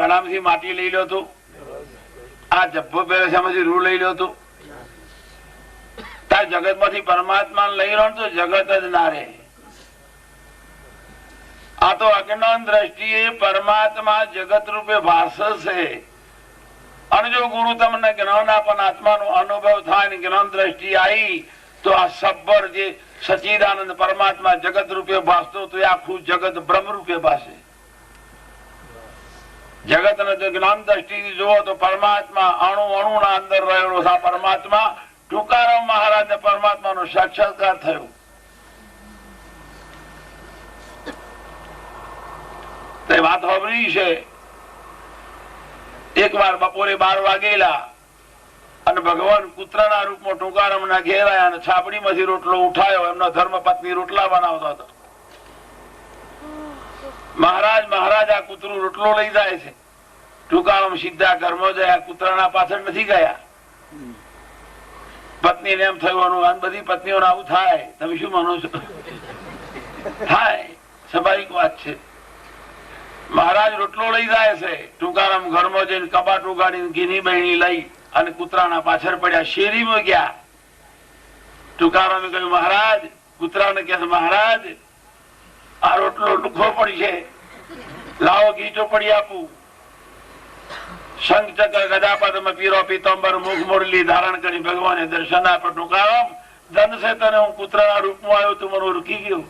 ગળામાંથી માટી લઈ લો તું, આ જબ્બો પહેરે છે એમાંથી રૂ લઈ લો તું, તાર જગત માંથી પરમાત્મા લઈ લો તો જગત જ ના રહે. આ તો અજ્ઞાન દ્રષ્ટિએ પરમાત્મા જગત રૂપે ભાષે છે. અને જો ગુરુ તમને જ્ઞાન આપન આત્માનો અનુભવ થાય ને જ્ઞાન દ્રષ્ટિ આવી તો આ સબ્બર જે સચિદાનંદ પરમાત્મા જગત રૂપે ભાસતો તો આખું જગત બ્રહ્મ રૂપે ભાસે. જગત ને જો જ્ઞાન દ્રષ્ટિ જુઓ તો પરમાત્મા અણુ અણુ ના અંદર રહેલો આ પરમાત્મા ટુકારામ મહારાજ ને પરમાત્મા નો સાક્ષાત્કાર થયો. તે વાત સાંભળી છે. એક વાર બપોરે 12 વાગેલા અને ભગવાન કૂતરાના રૂપમાં ટુકારામ ના ઘેરાયા અને છાપડી માંથી રોટલો ઉઠાયો. એમનો ધર્મ પત્ની રોટલા બનાવતો હતો. મહારાજ આ કૂતરું રોટલો લઈ જાય છે. ટુકારામ સીધા ઘરમાં જાય, કૂતરાના પાછળ નથી ગયા. પત્નીને એમ થયું, બધી પત્નીઓને આવું થાય, તમે શું માનો છો? થાય, સ્વાભાવિક વાત છે. મહારાજ રોટલો લઈ જાય છે, ટુકારામ ઘરમાં જઈને કબાટ ઉગાડીને ઘીની બહેણી લઈ અને કૂતરાના પાછળ પડ્યા. શેરીમાં ગયા. ટુકારામે કહ્યું મહારાજ, કૂતરાને કહે મહારાજ આ રોટલો લુખો પડી છે, લાવો ઘી ચોપડી આપું. શંખ ચક્ર ગદા પદ્મ પીરો પીતાંબર મુખ મુરલી ધારણ કરી ભગવાને દર્શન આપે. ટુકારામ ધન છે તને, હું કૂતરાના રૂપમાં આવ્યો તું મને રૂકી ગયો.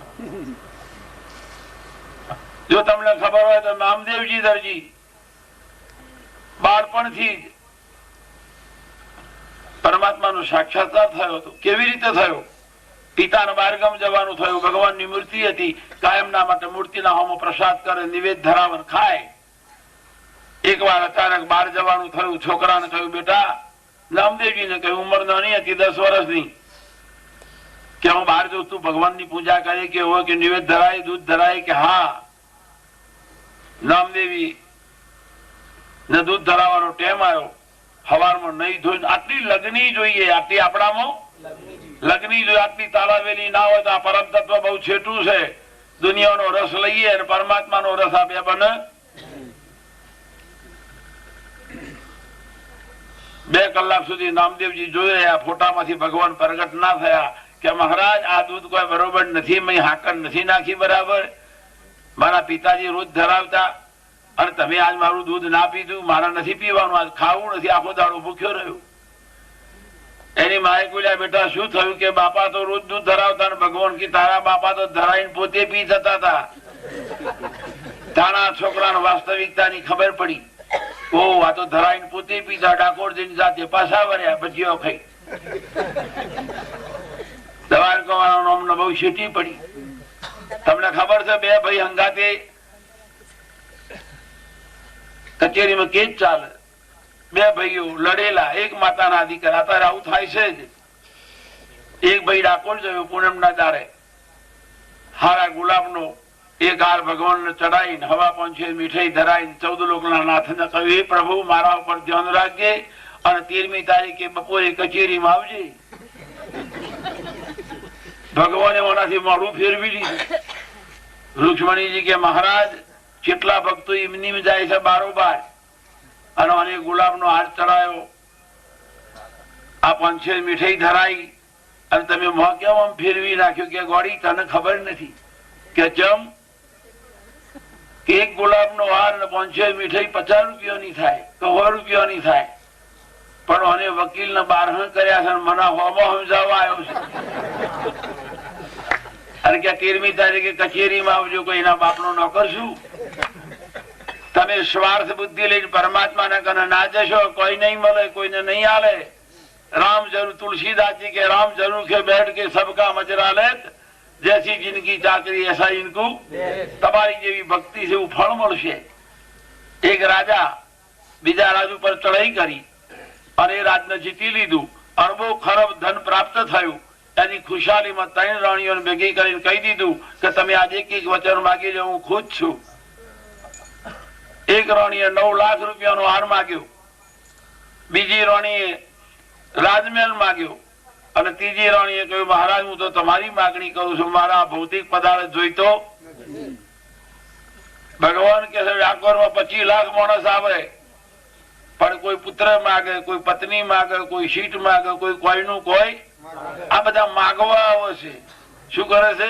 જો તમને ખબર હોય તો નામદેવજી દરજી બાળપણથી જ પરમાત્માનો સાક્ષાત્કાર થયો હતો. કેવી રીતે થયો? પિતાને બારગામ જવાનું થયું. ભગવાનની મૂર્તિ હતી, કાયમના માટે મૂર્તિના હોમો પ્રસાદ કરે, નિવેદ ધરાવન ખાય. એક વાર અચાનક બહાર જવાનું થયું. છોકરાને કહ્યું બેટા, નામદેવજીને કહ્યું, ઉંમર નાની હતી 10 વર્ષની, કે હું બહાર જઉં, તું ભગવાનની પૂજા કરે કે હોય કે નિવેદ ધરાય, દૂધ ધરાય કે? હા. નામદેવી ને દૂધ ધરાવવાનો ટાઈમ આવ્યો. સવારમાં નહીં ધોઈને આટલી લગ્ની જોઈએ, આટલી આપણામાં લગ્ની જોઈએ, આટલી તાળાવેલી ના હોય તો આ પરમ તત્વ બહુ છેટું છે. દુનિયાનો રસ લઈએ અને પરમાત્માનો રસ આપે બને. 2 કલાક સુધી નામદેવજી જોઈ રહ્યા. ફોટામાંથી ભગવાન પ્રગટ ના થયા. કે મહારાજ આ દૂધ કોઈ બરોબર નથી, મેં હાકર નથી નાખી બરાબર. મારા પિતાજી રોજ ધરાવતા અને તમે આજ મારું દૂધ ના પીધું, મારા નથી પીવાનું, આજ ખાવું નથી, આખો દાડો ભૂખ્યો રહ્યો. એની માએ બોલ્યા બેટા શું થયું? કે બાપા તો રોજ દૂધ ધરાવતા અને ભગવાન કે તારા બાપા તો ધરાઈને પોતે પી જતા હતા. તાણા છોકરાને વાસ્તવિકતાની ખબર પડી. ઓ આ તો ધરાઈને પોતે પીતા, ડાકોર જઈને જાતે પાછા વર્યા, ભજીયો ખાઈ. દવારકાવાળા નામને બહુ શેટી પડી. તમને ખબર છે 2 ભાઈ હંગાતે કચેરીમાં કેસ ચાલે. 2 ભાઈઓ લડેલા, એક માતાના દીકરા. અત્યારે આવું થાય છે જ. એક ભાઈ ડાકોર જયો પૂનમના દાડે, હારા ગુલાબનો એક હાર ભગવાનને ચડાવીને હવા પહોંચે મીઠાઈ ધરાઈને 14 લોકના નાથને કહ્યું, હે પ્રભુ મારા ઉપર ધ્યાન રાખજે અને 13મી તારીખે બપોરે કચેરીમાં આવજે. ભગવાને ઓનાથી મોઢું ફેરવી લીધું. રૂક્ષ્મણીજી કે મહારાજ કેટલા ભક્તો એમની જાય છે બારોબાર, અને ગુલાબનો હાથ ચડાયો, આ પંચે મીઠાઈ ધરાઈ અને તમે મોં કેમ આમ ફેરવી નાખ્યું? કે ગોળી તને ખબર નથી કે જમ કે એક ગુલાબનો હાર અને 5 મીઠાઈ 50 રૂપિયાની થાય તો 100 રૂપિયાની થાય. પણ અને વકીલને બારહણ કર્યા છે, મને હોમો સમજાવવા આવ્યો છે. અને કે 13મી તારીખે કચેરીમાં આવજો, કોઈના બાપનો નોકર છું? તમે સ્વાર્થ બુદ્ધિ લઈને પરમાત્માને કને ના જશો, કોઈ નહીં મળે, કોઈને નહીં આલે. રામ જરૂર, તુલસીદાસજી કે રામ જરૂર કે બેઠ કે સબકા મજરા લેત, જૈસી જિંદગી ચાકરી એસા ઇનકુ. તમારી જેવી ભક્તિ છે એવું ફળ મળશે. એક રાજા બીજા રાજ ઉપર ચડાઈ કરી અને એ રાજને જીતી લીધું. અરબો ખરબ ધન પ્રાપ્ત થયું. એની ખુશાલીમાં 3 રાણીઓને ભેગી કરીને કહી દીધું કે તમે આજે એક વચન માગી લો, હું ખુદ છું. એક રાણીએ 9 લાખ રૂપિયાનો હાર માગ્યો, બીજી રાણીએ રાજમહેલ માગ્યો અને ત્રીજી રાણીએ કહ્યું મહારાજ હું તો તમારી માગણી કરું છું, મારા ભૌતિક પદાર્થ જોઈતો. ભગવાન કે છે વ્યાકરમાં 25 લાખ માણસ આવે પણ કોઈ પુત્ર માગે, કોઈ પત્ની માગે, કોઈ સીટ માગે, કોઈ કોઈનું કોઈ, આ બધા માગવા આવે છે. શું કરે છે?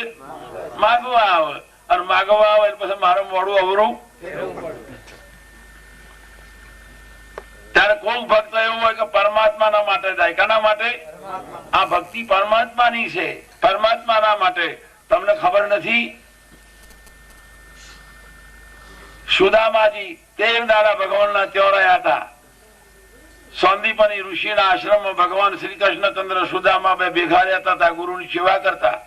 માગવા આવે. અને માગવા આવે પછી મારું મોડું અવરું. ત્યારે કોઈ ભક્ત એવું હોય કે પરમાત્માના માટે જાય. કોના માટે? આ ભક્તિ પરમાત્માની છે, પરમાત્માના માટે. તમને ખબર નથી? સુદામાજી 13 દાડા ભગવાનના ત્યાં રહ્યા હતા. સંદીપની ઋષિના આશ્રમમાં ભગવાન શ્રી કૃષ્ણચંદ્ર સુદામા બે ભેગા રહેતા હતા, ગુરુની સેવા કરતા.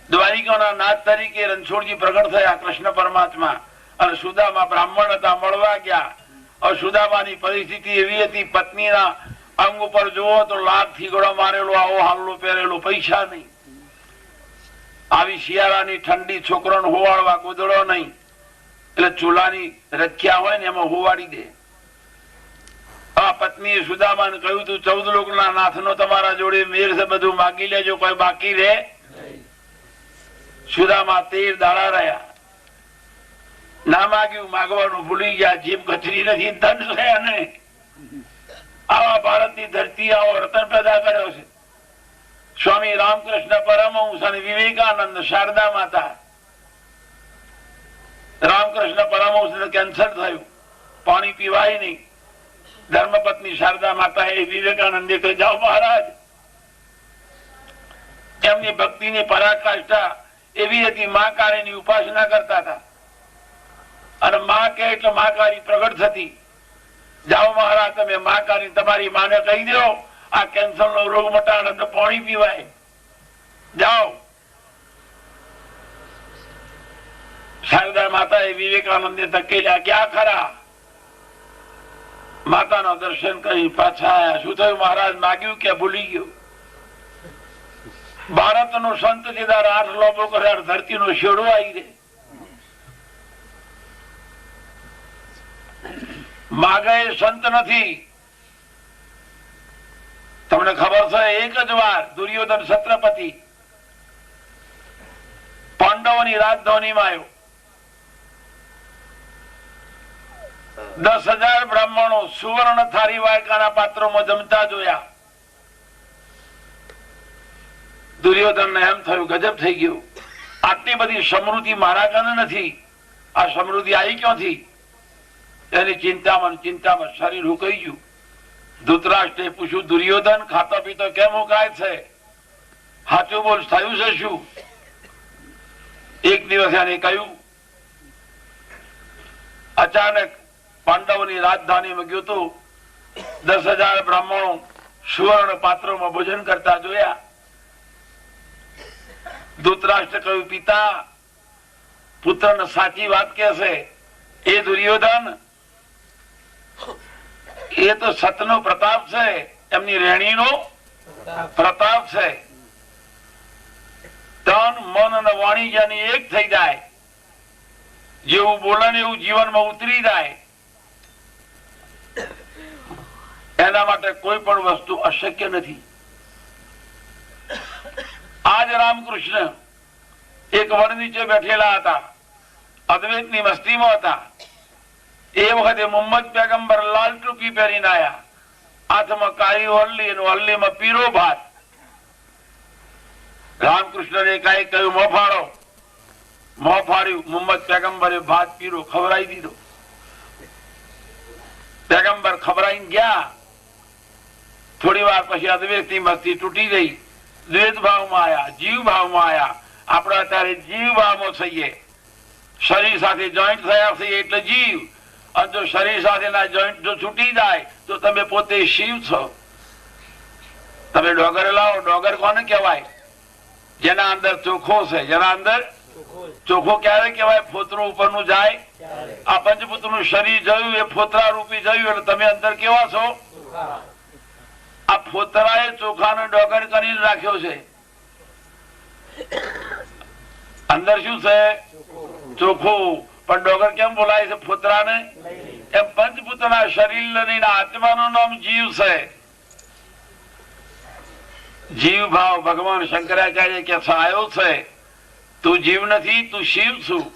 દ્વારિકાના નાથ તરીકે રણછોડજી પ્રગટ થયા, કૃષ્ણ પરમાત્મા. અને સુદામા બ્રાહ્મણ હતા, મળવા ગયા. સુદામાની પરિસ્થિતિ એવી હતી, પત્નીના અંગ ઉપર જુઓ તો લાખ થીગડો મારેલો, આવો હાલ્લો પહેરેલો, પૈસા નહીં. આવી શિયાળાની ઠંડી, છોકરોને હોવાડવા ગોદડો નહીં, એટલે ચૂલાની રખ્યા હોય ને એમાં હોવાડી દે. આ પત્નીએ સુદામાને કહ્યું તું 14 લોકના નાથનો તમારા જોડે મેર છે, બધું માગી લેજો, કોઈ બાકી રહે. સુદામા 13 દાડા રહ્યા, ના માગ્યું, માગવાનું ભૂલી ગયા. જીભ કચરી નથી, ધન છે નહીં. આવા ભારતની ધરતી આવો રતન પેદા કર્યો છે. સ્વામી રામકૃષ્ણ પરમહંસ અને વિવેકાનંદ, શારદા માતા. રામકૃષ્ણ પરમહંસને કેન્સર થયું, પાણી પીવાય નહીં. ધર્મપત્ની શારદા માતા એ વિવેકાનંદે કહી, જાઓ મહારાજ. એમની ભક્તિની પરાકાષ્ઠા એવી હતી, મહાકાળીની ઉપાસના કરતા હતા. અને માં કે એટલે મહાકાળી પ્રગટ થતી. જાઓ મહારાજ, તમે મહાકાળી તમારી માને કહી દો આ કેન્સર નો રોગ મટાડે તો પાણી પીવાય. જાઓ. શારદા માતા એ વિવેકાનંદને ધકેલ્યા, ક્યાં ખરા? માતાના દર્શન કરી પાછા આયા. શું થયું મહારાજ? માગ્યું કે ભૂલી ગયો? ભારત નો સંત જેદાર 8 લોભો કરે, ધરતી નો શેડો આવી દે. માગે સંત નથી. તમને ખબર છે? એક જ વાર દુર્યોધન છત્રપતિ પાંડવોની રાજધાનીમાં આવ્યો. 10,000 બ્રાહ્મણો સુવર્ણ થાળી વાયકાના પાત્રોમાં જમતા જોયા. દુર્યોધન ને એમ થયું, ગજબ થઈ ગયું, આટલી બધી સમૃદ્ધિ મારા કને નથી, આ સમૃદ્ધિ આવી ક્યાંથી? એની ચિંતામાં શરીર હુકાઈ ગયું. ધૃતરાષ્ટ્રે પૂછ્યું, દુર્યોધન ખાતો પીતો કેમ હુકાય છે? સાચું બોલ, થયું છે શું? એક દિવસ એને કહ્યું, અચાનક પાંડવોની રાજધાનીમાં ગયો તો 10,000 બ્રાહ્મણો સુવર્ણ પાત્રોમાં ભોજન કરતા જોયા. ધૃતરાષ્ટ્ર કહ્યું, પિતા પુત્રને સાચી વાત કે છે. એ દુર્યોધન, એ તો સતનો પ્રતાપ છે, એમની રેણીનો પ્રતાપ છે. તન મન અને વાણી જેની એક થઈ જાય, જેવું બોલે ને એવું જીવનમાં ઉતરી જાય, એના માટે કોઈ પણ વસ્તુ અશક્ય નથી. આજ રામકૃષ્ણ એક વડ નીચે બેઠેલા હતા, અદ્વૈતની મસ્તીમાં હતા. એ વખતે મુહમ્મદ પેગમ્બર લાલ ટોપી પહેરીને આયા, હાથમાં કાળી વલ્લી અને વલ્લીમાં પીરો ભાત. રામકૃષ્ણને કાંઈ કહ્યું, મોં ફાડો. મોં ફાડ્યું. મુહમ્મદ પેગમ્બરે ભાત પીરો ખવડાવી દીધો. પેગમ્બર ખવડાવીને ગયા. થોડી વાર પછી અદ્વૈતની મસ્તી તૂટી ગઈ. દ્વૈત ભાવમાં આયા, જીવ ભાવમાં આયા. આપણે અત્યારે જીવ ભાવમાં થઈએ. શરીર સાથે જોઈન્ટ થયા છે એટલે જીવ. અને જો શરીર સાથેના જોઈન્ટ જો છૂટી જાય તો તમે પોતે શિવ છો. તમે ડોગર લાવો, ડોગર કોને કહેવાય? જેના અંદર ચોખ્ખો છે. જેના અંદર ચોખ્ખો ક્યારે કહેવાય? ફોતરું ઉપરનું જાય. આ પંચભૂતનું શરીર જોયું એ ફોતરા રૂપી જોયું એટલે તમે અંદર કેવા છો? આ ફોતરા એ ચોખાનો ડોગર કરીને રાખ્યો છે. અંદર શું છે? ચોખ્ખું. પણ ડોગર કેમ બોલાય છે ફોતરાને? એમ પંચભૂતના શરીર આત્માનું નામ જીવ છે. જીવ ભાવ ભગવાન શંકરાચાર્ય કે આવ્યો છે. તું જીવ નથી, તું શિવ છું.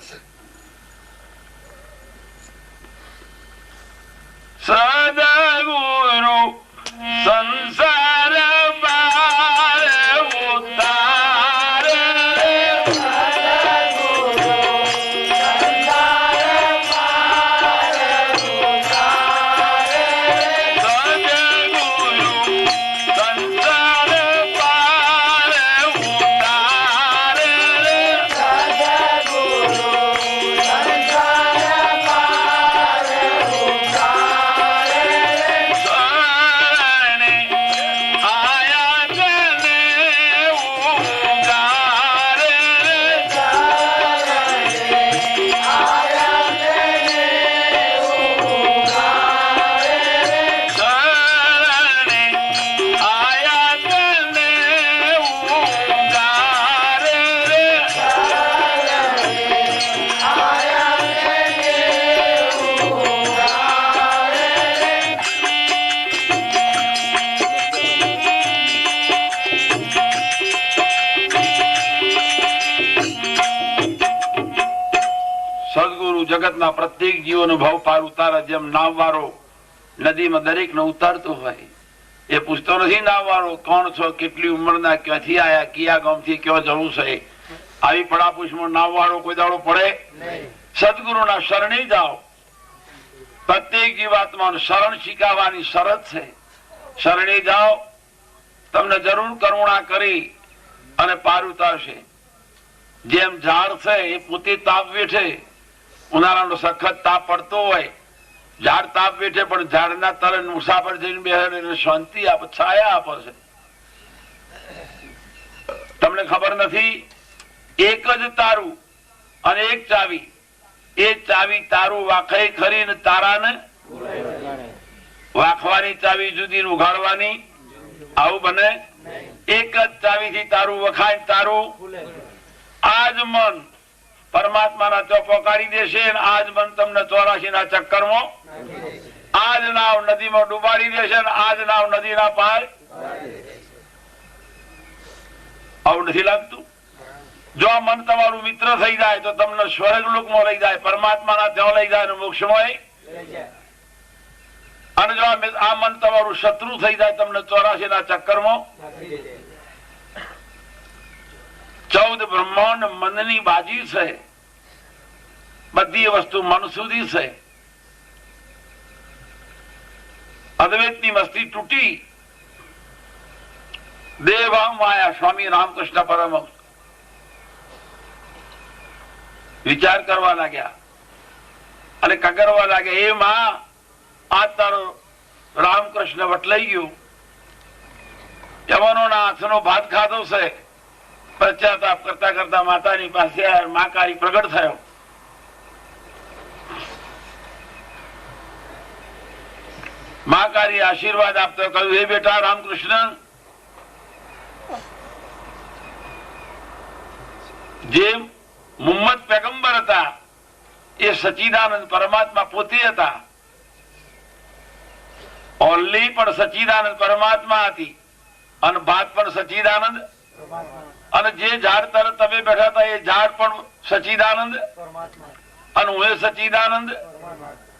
સદગુરુ જગતના પ્રત્યેક જીવોનો ભાવ પાર ઉતારે, જેમ નાવવાળો નદીમાં દરેકને ઉતારતો હોય. એ પૂછતો નથી નાવવાળો કોણ છો, કેટલી ઉંમરના, ક્યાંથી આયા, કયા ગામથી ક્યાં જવું છે. આવી પડાપૂછમાં નાવવાળો કોઈ દાડો પડે. સદગુરુના શરણે જાઓ. પ્રત્યેક જીવાત્માનું શરણ શીખાવાની શરત છે. શરણે જાઓ, તમને જરૂર કરુણા કરી અને પાર ઉતારશે. જેમ ઝાડ છે એ પોતે તાપ વેઠે, ઉનાળાનો સખત તાપ પડતો હોય, ઝાડ તાપ વેઠે પણ ઝાડના તળે મુસાફર જઈને બેસે એટલે શાંતિ આપે, છાયા આપે છે. તમને ખબર નથી, એક જ તારું અને એક ચાવી, એ ચાવી તારું વાખે ખરી ને તારાને વાખવાની ચાવી જુદી, ઉઘાડવાની આવું બને. એક જ ચાવીથી તારું વખાય, તારું આજ મન પરમાત્માના ચોપો કાઢી દેશે. આજ મન તમને 84 ના ચક્કરમાં, આજ નાવ નદીમાં ડુબાડી દેશે. આજ નાવ નદીના પાર. આવું નથી લાગતું? જો મન તમારું મિત્ર થઈ જાય તો તમને સ્વર્ગલોકમાં લઈ જાય, પરમાત્માના ત્યાં લઈ જાય, મોક્ષમાં. અને જો આ મન તમારું શત્રુ થઈ જાય, તમને 84 ના ચક્કરમાં. 14 બ્રહ્માંડ મનની બાજી છે. બધી વસ્તુ મન સુધી છે. અદ્વૈતની મસ્તી તૂટી, દેવભાવમાં આવ્યા સ્વામી રામકૃષ્ણ પરમહંસ. વિચાર કરવા લાગ્યા અને કગરવા લાગ્યા, એ માં આ તારો રામકૃષ્ણ વટલાઈ ગયું, યવનોના હાથનો ભાત ખાધો છે. પશ્ચાતાપ કરતા કરતા માતાની પાસે માકારી પ્રગટ થયો. માકારી આશીર્વાદ આપતો કહ્યું, હે બેટા રામકૃષ્ણ, જે મુહમ્મદ પેગંબર હતા એ સચ્ચિદાનંદ પરમાત્મા પોતે હતા. ઓનલી પણ સચ્ચિદાનંદ પરમાત્મા હતી અને ભાત પણ સચ્ચિદાનંદ. અને જે ઝાડ તરફ તમે બેઠા હતા એ ઝાડ પણ સચ્ચિદાનંદ, અને હું એ સચ્ચિદાનંદ,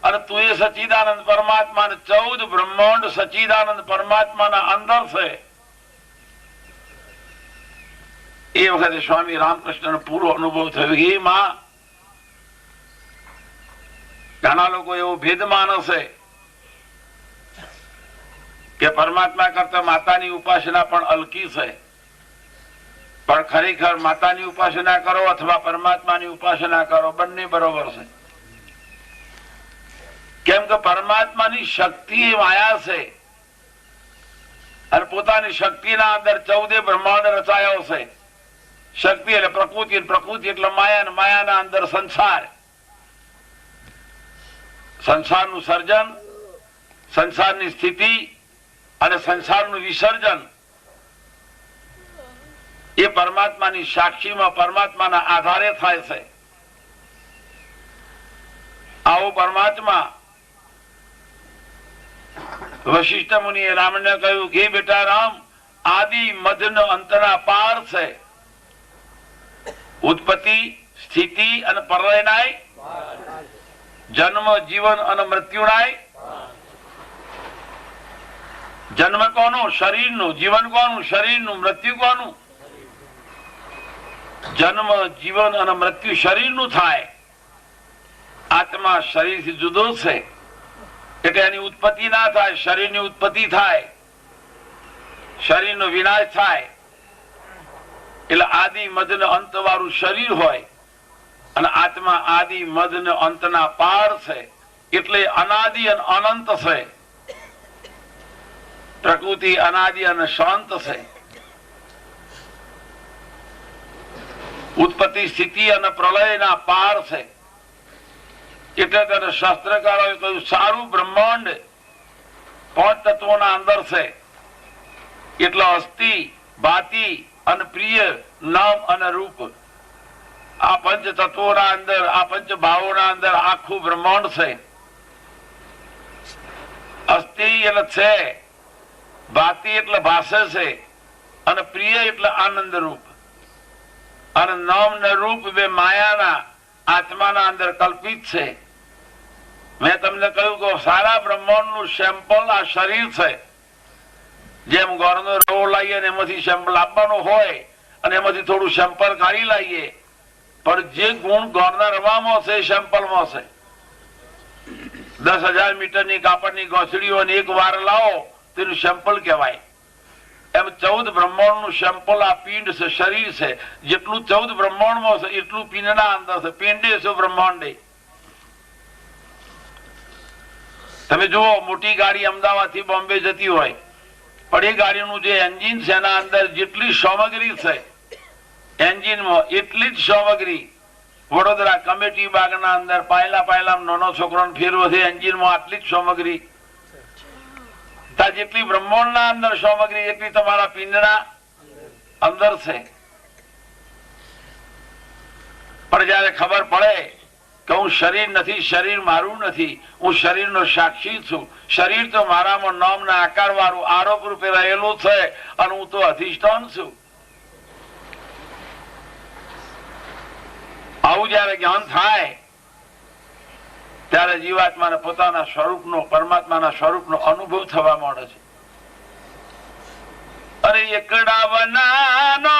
અને તું એ સચ્ચિદાનંદ પરમાત્મા. 14 બ્રહ્માંડ સચ્ચિદાનંદ પરમાત્માના અંદર છે. એ વખતે સ્વામી રામકૃષ્ણ પૂરો અનુભવ થયો. હે માં, ઘણા લોકો એવો ભેદ માને છે કે પરમાત્મા કરતા માતાની ઉપાસના પણ અલકી છે. પણ ખરેખર માતાની ઉપાસના કરો અથવા પરમાત્માની ઉપાસના કરો, બંને બરોબર છે. કેમ કે પરમાત્માની શક્તિ એ માયા છે અને પોતાની શક્તિના અંદર 14 બ્રહ્માંડ રચાયો છે. શક્તિ એટલે પ્રકૃતિ, પ્રકૃતિ એટલે માયા, અને માયાના અંદર સંસાર. સંસારનું સર્જન, સંસારની સ્થિતિ અને સંસારનું વિસર્જન એ પરમાત્માની સાક્ષીમાં, પરમાત્માના આધારે થાય છે. આવો પરમાત્મા વશિષ્ઠ મુનિએ રામને કહ્યું કે બેટા રામ, આદિ મધ્ય અંતના પાર છે. ઉત્પત્તિ, સ્થિતિ અને પ્રલયનાય, જન્મ, જીવન અને મૃત્યુનાય. જન્મ કોનું? શરીરનું. જીવન કોનું? શરીરનું. મૃત્યુ કોનું? જન્મ, જીવન અને મૃત્યુ શરીરનું થાય. આત્મા શરીરથી જુદો છે એટલે એની ઉત્પત્તિ ના થાય, શરીરની ઉત્પત્તિ થાય, શરીરનો વિનાશ થાય. એટલે આદિ મધ ને અંત વાળું શરીર હોય અને આત્મા આદિ મધ ને અંતના પાર છે. એટલે અનાદિ અને અનંત છે. પ્રકૃતિ અનાદિ અને શાંત છે. ઉત્પત્તિ, સ્થિતિ અને પ્રલયના પાર છે. એટલે તેને શાસ્ત્રકારોએ કહ્યું સારું બ્રહ્માંડ 5 તત્વોના અંદર છે. એટલે અસ્થિ, ભાતિ અને પ્રિય, નામ અને રૂપ, આ 5 તત્વોના અંદર, આ 5 ભાવોના અંદર આખું બ્રહ્માંડ છે. અસ્થિ એટલે છે, ભાતિ એટલે ભાષે છે, અને પ્રિય એટલે આનંદ રૂપ, અને નામ ને રૂપ બે માયાના આત્માના અંદર કલ્પિત છે. મેં તમને કહ્યું કે સારા બ્રહ્માંડનું સેમ્પલ આ શરીર છે. જેમ ગોળનો રવો લાવીએ ને એમાંથી સેમ્પલ આપવાનો હોય અને એમાંથી થોડું સેમ્પલ કાઢી લાવીએ, પણ જે ગુણ ગોળના રવામાં છે સેમ્પલમાં છે. 10,000 મીટરની કાપડની ગોસડીઓ એક વાર લાવો તેનું સેમ્પલ કહેવાય. એમ 14 બ્રહ્માંડનું સેમ્પલ આ પિંડ છે, શરીર છે. જેટલું 14 બ્રહ્માંડમાં છે એટલું પિંડના અંદર છે. પિંડે છે બ્રહ્માંડે. તમે જુઓ, મોટી ગાડી અમદાવાદ થી બોમ્બે જતી હોય, પણ એ ગાડીનું જે એન્જિન છે એના અંદર જેટલી સામગ્રી છે એન્જિનમાં એટલી જ સામગ્રી વડોદરા કમેટી બાગના અંદર પાયલા નાનો છોકરો ફેરવો છે એન્જિનમાં આટલી જ સામગ્રી. જેટલી બ્રહ્માંડના અંદર સામગ્રી એટલી તમારા પિંડના અંદર છે. પણ જયારે ખબર પડે કે હું શરીર નથી, શરીર મારું નથી, હું શરીરનો સાક્ષી છું, શરીર તો મારામાં નામના આકાર વાળું આરોપ રૂપે રહેલું છે અને હું તો અધિષ્ઠાન છું. આવું જયારે જ્ઞાન થાય ત્યારે જીવાત્માને પોતાના સ્વરૂપનો, પરમાત્માના સ્વરૂપનો અનુભવ થવા માંડે છે. અરે એકડા બનાનો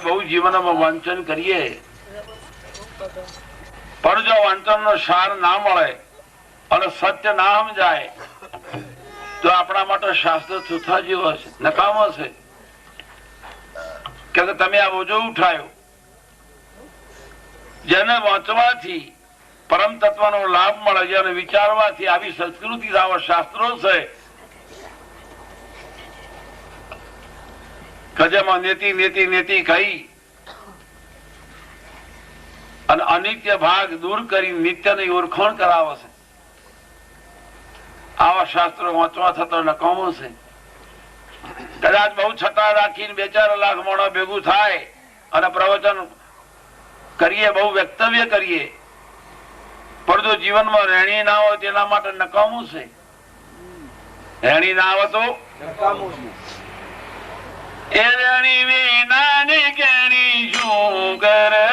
બહુ જીવનમાં વાંચન કરીએ, પણ જો વાંચનનો સાર ના મળે અને સત્ય ના સમજાય તો આપણા માટે શાસ્ત્ર છૂથા જેવો છે, નકામો છે. કે તમે આ બોજો ઉઠાયો. જેને વાંચવાથી પરમ તત્વનો લાભ મળે, જેને વિચારવાથી આવી સંસ્કૃતિ, આવા શાસ્ત્રો છે કે જેમાં નેતિ નેતિ નેતિ કહી અને અનિત્ય ભાગ દૂર કરી નિત્યની ઓળખાણ કરાવે છે. આવા શાસ્ત્રો વાંચવા થતો નકામો છે. કદાચ બહુ છટા રાખીને 2-4 લાખ માણસ ભેગું થાય અને પ્રવચન કરીએ, બહુ વક્તવ્ય કરીએ, પણ જો જીવનમાં રહેણી ના હોય તેના માટે નકામું છે. રહેણી ના આવે તો એ રહેણી વિનાની કેણી શું કરે?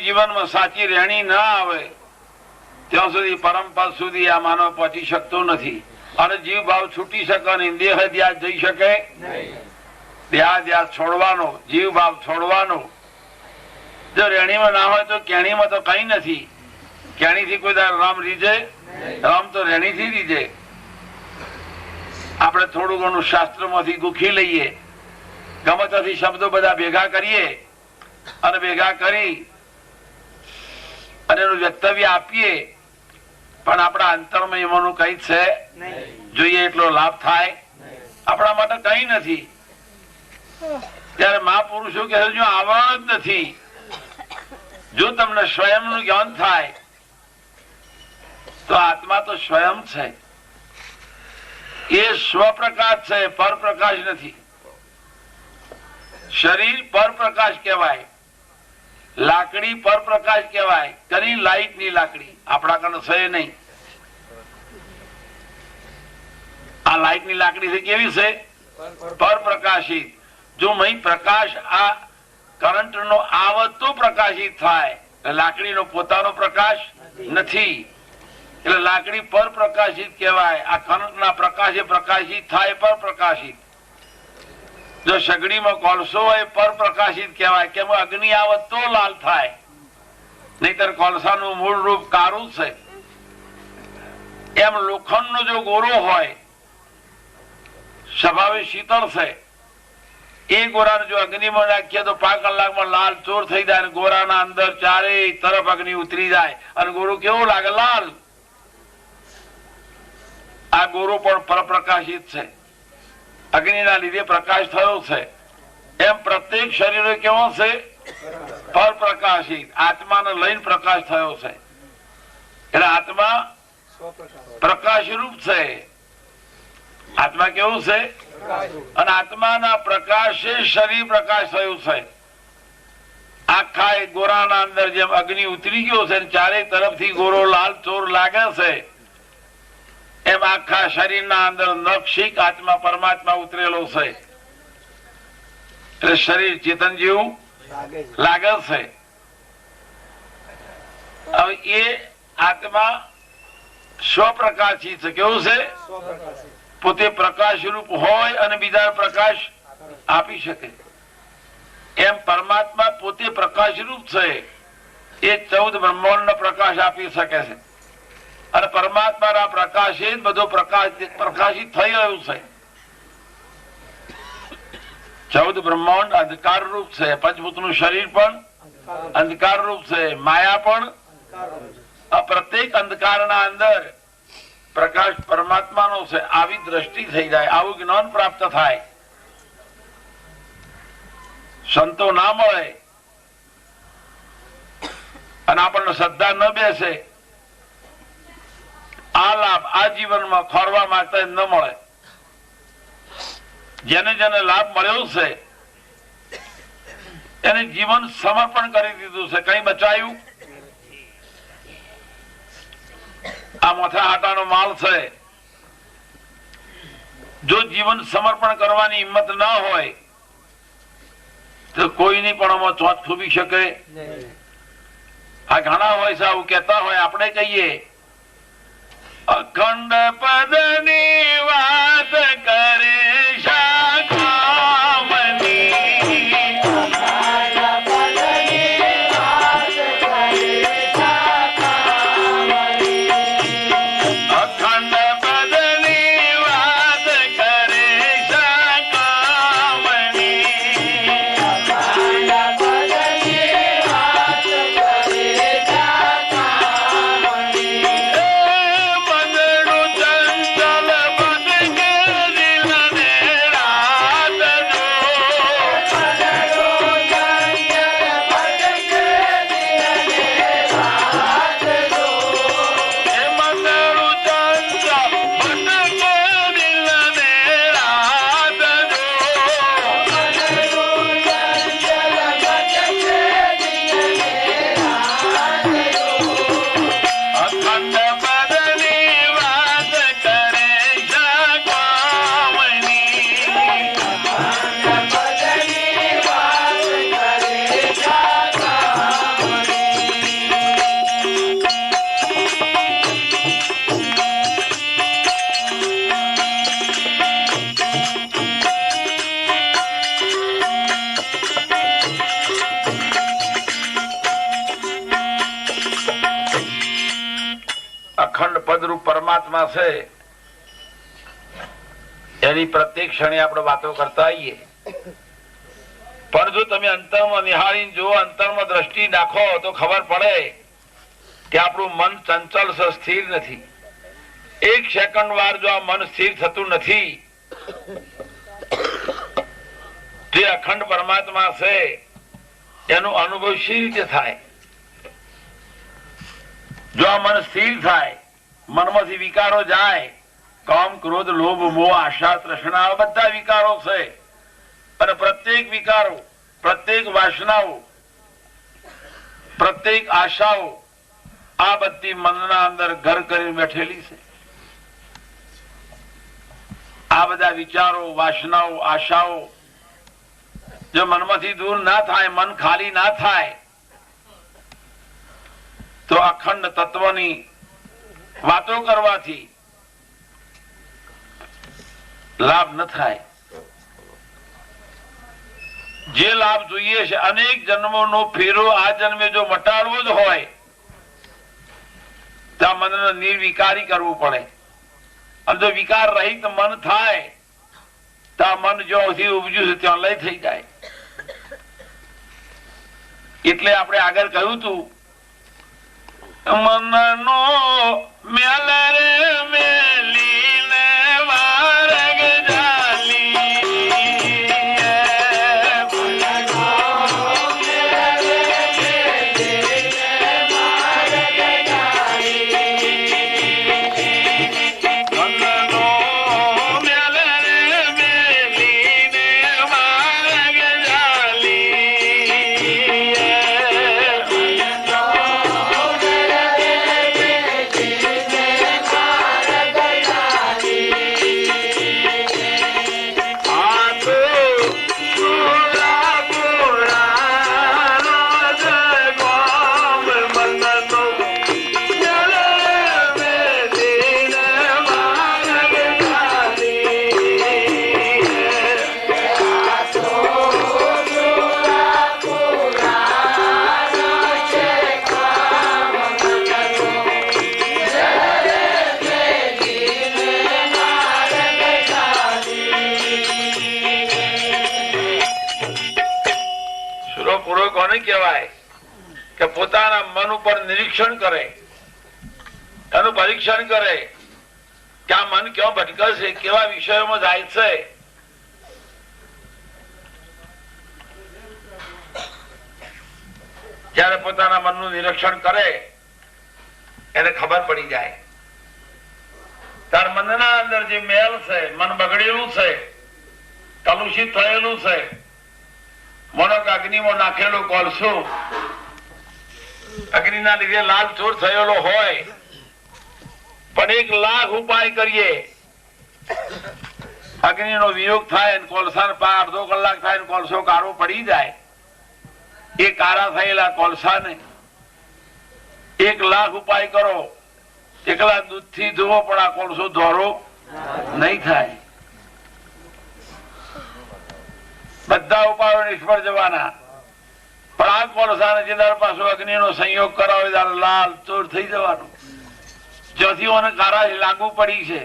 જીવનમાં સાચી રહેણી ના આવે ત્યાં સુધી પરમ પદ સુધી આ માનવ પહોંચી શકતો નથી. અને જીવ ભાવ છૂટી શકે અને દેહ ધ્યાસ જઈ શકે. દેહ ધ્યાસ છોડવાનો, જીવ ભાવ છોડવાનો. જો રહેણીમાં ના હોય તો કેણીમાં તો કઈ નથી. કેણીથી કોઈ રામ રીજે? રામ તો રહેણીથી રીજે. આપણે થોડું ઘણું શાસ્ત્રમાંથી ગુખી લઈએ, ગમે ત્યાંથી શબ્દો બધા ભેગા કરીએ અને ભેગા કરી અને એનું વક્તવ્ય આપીએ, પણ આપણા અંતરમાં એમાંનું કઈ છે જોઈએ એટલો લાભ થાય આપણા માટે કઈ નથી. ત્યારે મહાપુરુષો કહે જો આવરણ જ નથી, જો તમને સ્વયં નું જ્ઞાન થાય તો આત્મા તો સ્વયં છે. એ સ્વપ્રકાશ છે, પરપ્રકાશ નથી. શરીર પરપ્રકાશ કહેવાય, લાકડી પરપ્રકાશ કહેવાય. કરી લાઈટ ની લાકડી આપણા કને છે નહીં. આ લાઈટ ની લાકડી છે કેવી છે? પરપ્રકાશિત. જો મહી પ્રકાશ આ કરંટ નો આવત તો પ્રકાશિત થાય. લાકડીનો પોતાનો પ્રકાશ નથી, એટલે લાકડી પરપ્રકાશિત કહેવાય. આ કરંટ ના પ્રકાશે પ્રકાશિત થાય, પરપ્રકાશિત. જો સગડીમાં કોલસો હોય પરપ્રકાશિત કહેવાય, કેમ અગ્નિ આવત તો લાલ થાય, નહીતર કોલસાનું મૂળ રૂપ કારું છે. એમ લોખંડ નો જો ગોરો હોય સ્વભાવે શીતળ છે, એ ગોરાને જો અગ્નિમાં નાખીએ તો 5 કલાકમાં લાલ ચોર થઈ જાય અને ગોરાના અંદર ચારે તરફ અગ્નિ ઉતરી જાય અને ગોરો કેવો લાગે? લાલ. આ ગોરો પણ પરપ્રકાશિત છે. અગ્નિના લીધે પ્રકાશ થયો છે, એમ પ્રત્યેક શરીર કેવો છે? પરપ્રકાશિત. આત્માને લઈને પ્રકાશ થયો છે. એટલે આત્મા પ્રકાશ રૂપ છે. આત્મા કેવું છે? અને આત્માના પ્રકાશે શરીર પ્રકાશ થયું છે. આખા ગોરાના અંદર જેમ અગ્નિ ઉતરી ગયો છે, ચારે તરફથી ગોરો લાલ ચોર લાગે છે, એમ આખા શરીરના અંદર નક્ષિક આત્મા પરમાત્મા ઉતરેલો છે. એટલે શરીર ચેતન જેવું લાગે છે. હવે એ આત્મા સ્વપ્રકાશી છે. કેવું છે? પોતે પ્રકાશ રૂપ હોય અને બીજા પ્રકાશ આપી શકે. એમ પરમાત્મા પોતે પ્રકાશ રૂપ છે. એ 14 બ્રહ્માંડ નો પ્રકાશ આપી શકે છે. અને પરમાત્માના પ્રકાશે બધો પ્રકાશિત થઈ રહ્યું છે. 14 બ્રહ્માંડ અંધકાર રૂપ છે. પંચભૂતનું શરીર પણ અંધકાર રૂપ છે. માયા પણ. પ્રત્યેક અંધકારના અંદર પ્રકાશ પરમાત્માનો છે. આવી દ્રષ્ટિ થઈ જાય, આવું જ્ઞાન પ્રાપ્ત થાય. સંતો ના મળે અને આપણને શ્રદ્ધા ન બેસે, આ લાભ આ જીવનમાં ખોરવા માંગતા ન મળે. જેને જેને લાભ મળ્યો છે એને જીવન સમર્પણ કરી દીધું છે. કઈ બચાયું? આ માથા હાટાનો માલ છે. જો જીવન સમર્પણ કરવાની હિંમત ના હોય તો કોઈની પણ આમાં ચોથ ખૂબી શકે. આ ઘણા હોય છે આવું કેતા હોય. આપણે કહીએ અખંડ પદની વાત કરે અખંડ પદરૂપ પરમાત્મા છે. એની પ્રત્યેક ક્ષણે આપણે વાતો કરતા આવીએ. પણ જો તમે અંતરમાં નિહાળીને જો અંતરમાં દ્રષ્ટિ નાખો તો ખબર પડે કે આપણું મન ચંચલ છે, સ્થિર નથી. એક સેકન્ડ વાર જો આ મન સ્થિર થતું નથી, જે અખંડ પરમાત્મા છે એનો અનુભવ શી રીતે થાય? જો આ મન સ્થિર થાય, મનમાંથી વિકારો જાય, કામ ક્રોધ લોભ મોહ આશા તૃષ્ણા બધા વિકારો છે. અને પ્રત્યેક વિકારો, પ્રત્યેક વાસનાઓ, પ્રત્યેક આશાઓ આ બધી મનના અંદર ઘર કરી બેઠેલી છે. આ બધા વિચારો, વાસનાઓ, આશાઓ જો મનમાંથી દૂર ના થાય, મન ખાલી ના થાય, તો અખંડ તત્વની વાતો કરવાથી લાભ ન થાય. જે લાભ જોઈએ છે, અનેક જન્મોનો ફેરો આ જન્મે જો મટાડવો જ હોય તો આ મનને નિર્વિકારી કરવું પડે. અને જો વિકાર રહિત મન થાય તો આ મન જ્યાંથી ઉપજ્યું છે ત્યાં લય થઈ જાય. એટલે આપણે આગળ કહ્યું હતું, મનનો મેલ રે મેલીને વારગ જાલી કોઈ કોને કહેવાય કે પોતાના મન ઉપર નિરીક્ષણ કરે, એનું પરીક્ષણ કરે કે આ મન ક્યાં ભટકે છે, કેવા વિષયોમાં જાય છે. જયારે પોતાના મનનું નિરીક્ષણ કરે એને ખબર પડી જાય તાર મનના અંદર જે મેલ છે, મન બગડેલું છે, કલુષિત થયેલું છે, મોનક અગ્નિમાં નાખેલું કોલસો અગ્નિના લીધે લાલ ચોર થયેલો હોય, પણ 1,00,000 ઉપાય કરીએ અગ્નિનો વિયોગ થાય, કોલસા અડધો કલાક થાય, કોલસો કાળો પડી જાય. એ કાળા થયેલા કોલસાને 1,00,000 ઉપાય કરો, એકલા દૂધથી ધોવો પણ આ કોલસો ધોરો નહીં થાય. બધા ઉપાયો નિષ્ફળ જવાના, પણ આ કોલસાને જે દર પાછો અગ્નિનો સંયોગ કરાવે ત્યારે લાલ ચોર થઈ જવાનું. જ્યાંથી કારા લાગુ પડી છે